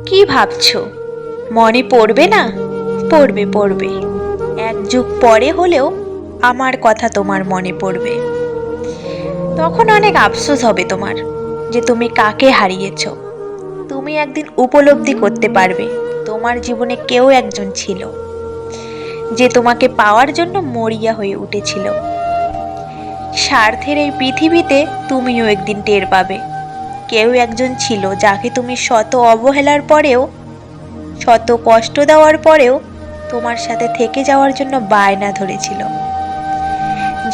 কি ভাবছো? মনে পড়বে না? পড়বে পড়বে। এক যুগ পরে হলেও আমার কথা তোমার মনে পড়বে। তখন অনেক আফসোস হবে তোমার যে তুমি কাকে হারিয়েছো। তুমি একদিন উপলব্ধি করতে পারবে তোমার জীবনে কেউ একজন ছিল যে তোমাকে পাওয়ার জন্য মরিয়া হয়ে উঠেছিল। স্বার্থের এই পৃথিবীতে তুমিও একদিন টের পাবে কেউ একজন ছিল যাকে তুমি শত অবহেলার পরেও, শত কষ্ট দেওয়ার পরেও তোমার সাথে থেকে যাওয়ার জন্য বায়না ধরেছিল।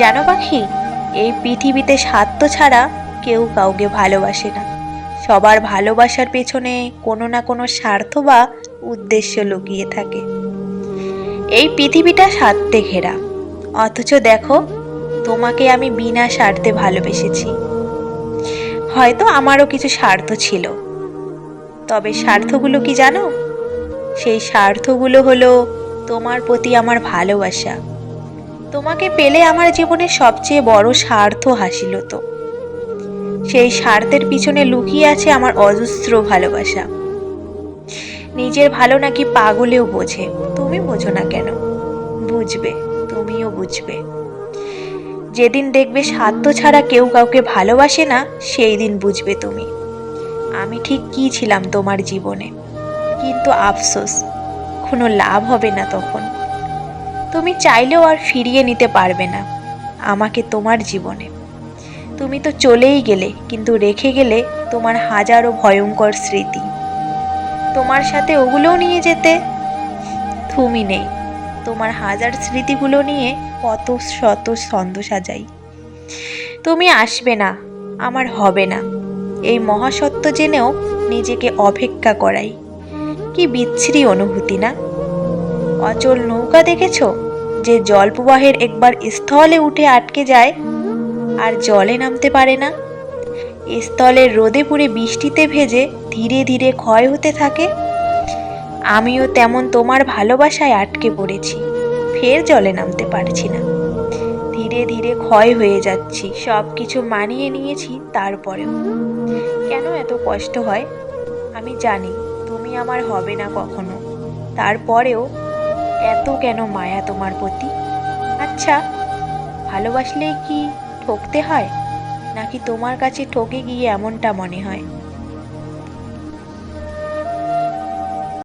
জানো পাখি, এই পৃথিবীতে স্বার্থ ছাড়া কেউ কাউকে ভালোবাসে না। সবার ভালোবাসার পেছনে কোনো না কোনো স্বার্থ বা উদ্দেশ্য লুকিয়ে থাকে। এই পৃথিবীটা স্বার্থে ঘেরা, অথচ দেখো তোমাকে আমি বিনা স্বার্থে ভালোবেসেছি। হয়তো আমারও কিছু স্বার্থ ছিল, তবে স্বার্থগুলো কি জানো? সেই স্বার্থগুলো হলো তোমার প্রতি আমার ভালোবাসা। তোমাকে পেলে আমার জীবনের সবচেয়ে বড় স্বার্থ হাসিল হতো। সেই স্বার্থের পিছনে লুকিয়ে আছে আমার অজস্র ভালোবাসা। নিজের ভালো নাকি পাগলেও বোঝে, তুমি বোঝো না কেন? বুঝবে, তুমিও বুঝবে। যেদিন দেখবে স্বার্থ ছাড়া কেউ কাউকে ভালোবাসে না, সেই দিন বুঝবে তুমি আমি ঠিক কী ছিলাম তোমার জীবনে। কিন্তু আফসোস, কোনো লাভ হবে না তখন। তুমি চাইলেও আর ফিরিয়ে নিতে পারবে না আমাকে তোমার জীবনে। তুমি তো চলেই গেলে, কিন্তু রেখে গেলে তোমার হাজারো ভয়ঙ্কর স্মৃতি। তোমার সাথে ওগুলোও নিয়ে যেতে। তুমি নেই, তোমার হাজার স্মৃতিগুলো নিয়ে কত শত ছন্দ সাজাই। তুমি আসবে না, আমার হবে না, এই মহাসত্য জেনেও নিজেকে অপেক্ষা করাই। কি বিচ্ছিরি অনুভূতি না? অচল নৌকা দেখেছো, যে জল প্রবাহের একবার স্থলে উঠে আটকে যায় আর জলে নামতে পারে না। স্থলের রোদে পুড়ে বৃষ্টিতে ভেজে ধীরে ধীরে ক্ষয় হতে থাকে। আমিও তেমন তোমার ভালোবাসায় আটকে পড়েছি, ফের জলে নামতে পারছি না। ধীরে ধীরে ক্ষয় হয়ে যাচ্ছি, সব কিছু মানিয়ে নিয়েছি, তারপরেও কেন এত কষ্ট হয়? আমি জানি তুমি আমার হবে না কখনো, তারপরেও এত কেন মায়া তোমার প্রতি? আচ্ছা, ভালোবাসলেই কি ঠকতে হয়, নাকি তোমার কাছে ঠকে গিয়ে এমনটা মনে হয়?